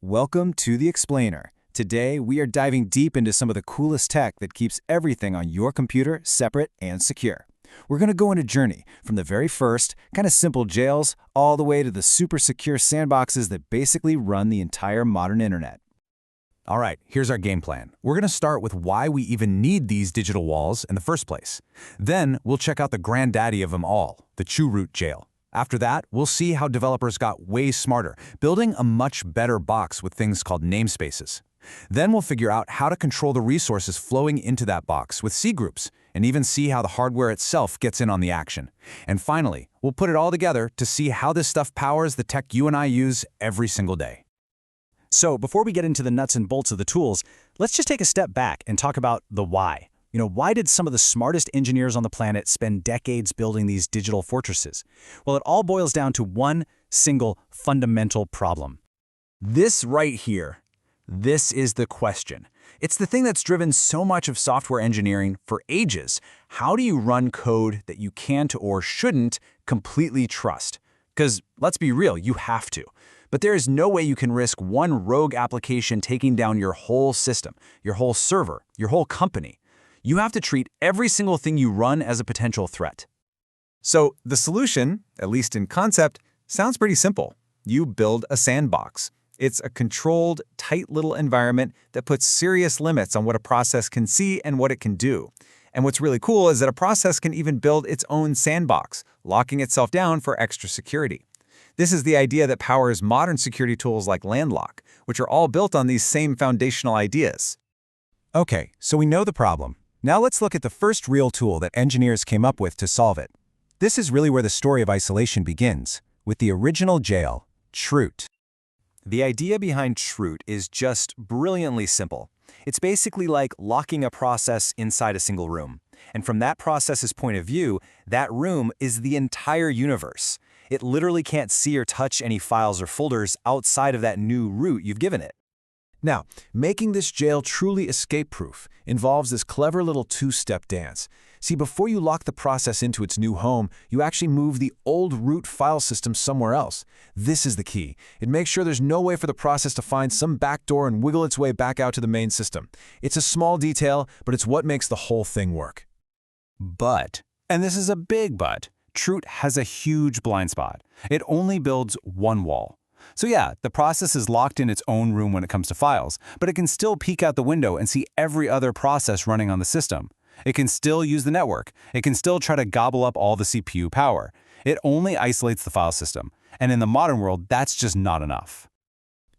Welcome to The Explainer. Today, we are diving deep into some of the coolest tech that keeps everything on your computer separate and secure. We're going to go on a journey from the very first, kind of simple jails, all the way to the super secure sandboxes that basically run the entire modern internet. All right, here's our game plan. We're going to start with why we even need these digital walls in the first place. Then, we'll check out the granddaddy of them all, the chroot jail. After that, we'll see how developers got way smarter, building a much better box with things called namespaces. Then we'll figure out how to control the resources flowing into that box with C groups, and even see how the hardware itself gets in on the action. And finally, we'll put it all together to see how this stuff powers the tech you and I use every single day. So before we get into the nuts and bolts of the tools, let's just take a step back and talk about the why. Why did some of the smartest engineers on the planet spend decades building these digital fortresses? Well, it all boils down to one single fundamental problem. This right here, this is the question. It's the thing that's driven so much of software engineering for ages. How do you run code that you can't or shouldn't completely trust? Because let's be real, you have to. But there is no way you can risk one rogue application taking down your whole system, your whole server, your whole company. You have to treat every single thing you run as a potential threat. So the solution, at least in concept, sounds pretty simple. You build a sandbox. It's a controlled, tight little environment that puts serious limits on what a process can see and what it can do. And what's really cool is that a process can even build its own sandbox, locking itself down for extra security. This is the idea that powers modern security tools like Landlock, which are all built on these same foundational ideas. Okay, so we know the problem. Now let's look at the first real tool that engineers came up with to solve it. This is really where the story of isolation begins, with the original jail, chroot. The idea behind chroot is just brilliantly simple. It's basically like locking a process inside a single room. And from that process's point of view, that room is the entire universe. It literally can't see or touch any files or folders outside of that new root you've given it. Now, making this jail truly escape-proof involves this clever little two-step dance. See, before you lock the process into its new home, you actually move the old root file system somewhere else. This is the key. It makes sure there's no way for the process to find some backdoor and wiggle its way back out to the main system. It's a small detail, but it's what makes the whole thing work. But, and this is a big but, chroot has a huge blind spot. It only builds one wall. So yeah, the process is locked in its own room when it comes to files, but it can still peek out the window and see every other process running on the system. It can still use the network. It can still try to gobble up all the CPU power. It only isolates the file system. And in the modern world, that's just not enough.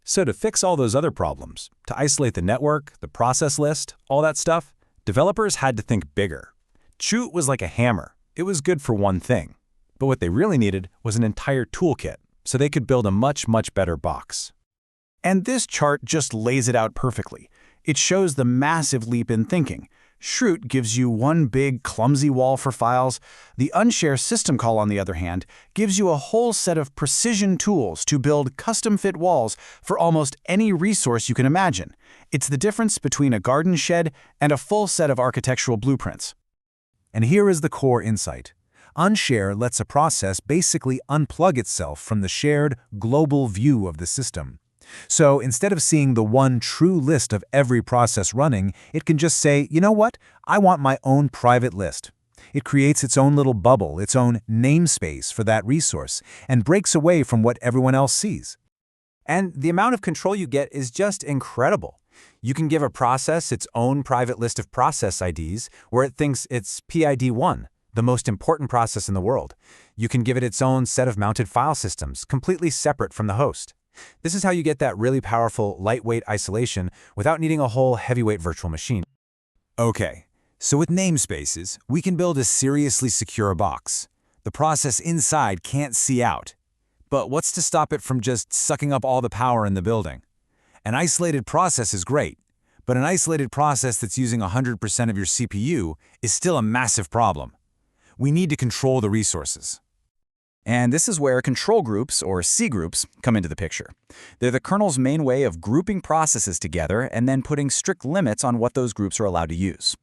So to fix all those other problems, to isolate the network, the process list, all that stuff, developers had to think bigger. Chroot was like a hammer. It was good for one thing. But what they really needed was an entire toolkit, so they could build a much better box. And this chart just lays it out perfectly. It shows the massive leap in thinking. Chroot gives you one big, clumsy wall for files. The unshare system call, on the other hand, gives you a whole set of precision tools to build custom-fit walls for almost any resource you can imagine. It's the difference between a garden shed and a full set of architectural blueprints. And here is the core insight. Unshare lets a process basically unplug itself from the shared, global view of the system. So instead of seeing the one true list of every process running, it can just say, you know what? I want my own private list. It creates its own little bubble, its own namespace for that resource, and breaks away from what everyone else sees. And the amount of control you get is just incredible. You can give a process its own private list of process IDs where it thinks it's PID1. The most important process in the world. You can give it its own set of mounted file systems, completely separate from the host. This is how you get that really powerful, lightweight isolation without needing a whole heavyweight virtual machine. Okay, so with namespaces, we can build a seriously secure box. The process inside can't see out. But what's to stop it from just sucking up all the power in the building? An isolated process is great, but an isolated process that's using 100% of your CPU is still a massive problem. We need to control the resources. And this is where control groups, or C groups, come into the picture. They're the kernel's main way of grouping processes together and then putting strict limits on what those groups are allowed to use.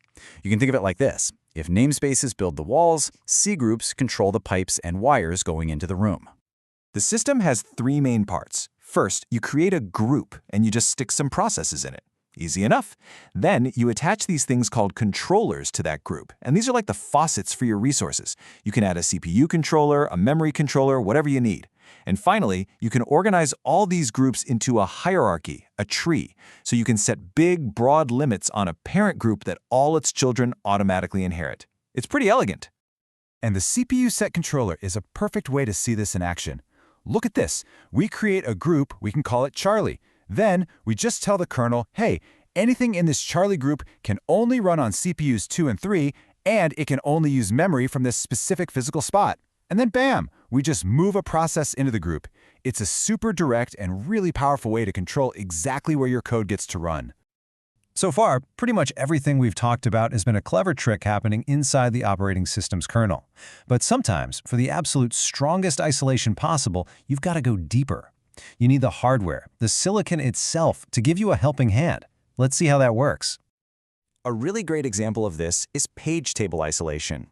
You can think of it like this. If namespaces build the walls, C groups control the pipes and wires going into the room. The system has three main parts. First, you create a group and you just stick some processes in it. Easy enough. Then you attach these things called controllers to that group, and these are like the faucets for your resources. You can add a CPU controller, a memory controller, whatever you need. And finally, you can organize all these groups into a hierarchy, a tree, so you can set big, broad limits on a parent group that all its children automatically inherit. It's pretty elegant. And the CPU set controller is a perfect way to see this in action. Look at this. We create a group, we can call it Charlie. Then we just tell the kernel, hey, anything in this Charlie group can only run on CPUs 2 and 3, and it can only use memory from this specific physical spot. And then bam, we just move a process into the group. It's a super direct and really powerful way to control exactly where your code gets to run. So far, pretty much everything we've talked about has been a clever trick happening inside the operating system's kernel. But sometimes, for the absolute strongest isolation possible, you've got to go deeper. You need the hardware, the silicon itself, to give you a helping hand. Let's see how that works. A really great example of this is page table isolation.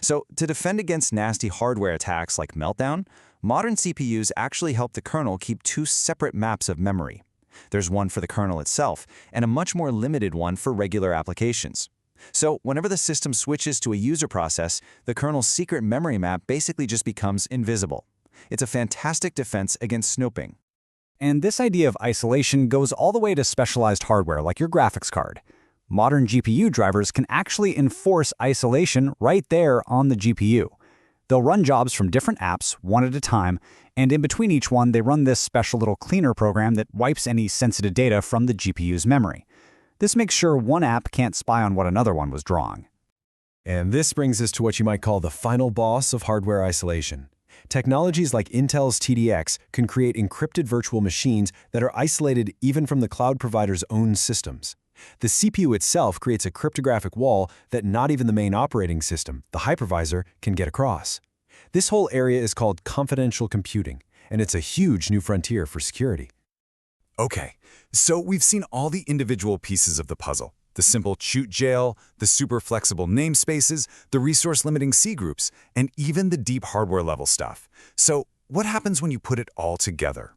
So, to defend against nasty hardware attacks like Meltdown, modern CPUs actually help the kernel keep two separate maps of memory. There's one for the kernel itself, and a much more limited one for regular applications. So, whenever the system switches to a user process, the kernel's secret memory map basically just becomes invisible. It's a fantastic defense against snooping. And this idea of isolation goes all the way to specialized hardware like your graphics card. Modern GPU drivers can actually enforce isolation right there on the GPU. They'll run jobs from different apps, one at a time, and in between each one, they run this special little cleaner program that wipes any sensitive data from the GPU's memory. This makes sure one app can't spy on what another one was drawing. And this brings us to what you might call the final boss of hardware isolation. Technologies like Intel's TDX can create encrypted virtual machines that are isolated even from the cloud provider's own systems. The CPU itself creates a cryptographic wall that not even the main operating system, the hypervisor, can get across. This whole area is called confidential computing, and it's a huge new frontier for security. Okay, so we've seen all the individual pieces of the puzzle. The simple chroot jail, the super flexible namespaces, the resource-limiting C groups, and even the deep hardware-level stuff. So what happens when you put it all together?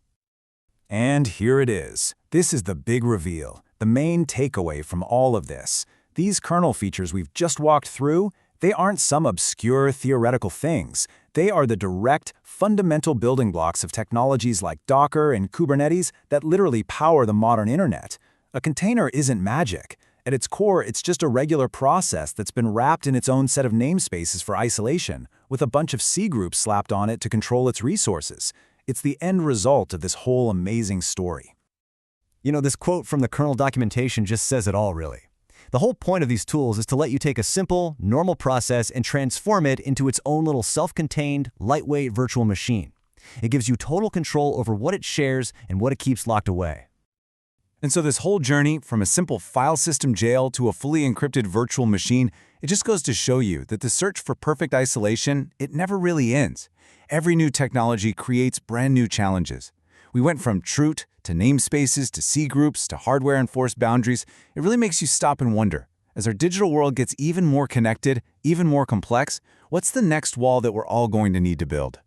And here it is. This is the big reveal, the main takeaway from all of this. These kernel features we've just walked through, they aren't some obscure theoretical things. They are the direct, fundamental building blocks of technologies like Docker and Kubernetes that literally power the modern internet. A container isn't magic. At its core, it's just a regular process that's been wrapped in its own set of namespaces for isolation, with a bunch of C groups slapped on it to control its resources. It's the end result of this whole amazing story. You know, this quote from the kernel documentation just says it all, really. The whole point of these tools is to let you take a simple, normal process and transform it into its own little self-contained, lightweight virtual machine. It gives you total control over what it shares and what it keeps locked away. And so this whole journey from a simple file system jail to a fully encrypted virtual machine, it just goes to show you that the search for perfect isolation, it never really ends. Every new technology creates brand new challenges. We went from chroot to namespaces to C groups to hardware-enforced boundaries. It really makes you stop and wonder, as our digital world gets even more connected, even more complex, what's the next wall that we're all going to need to build?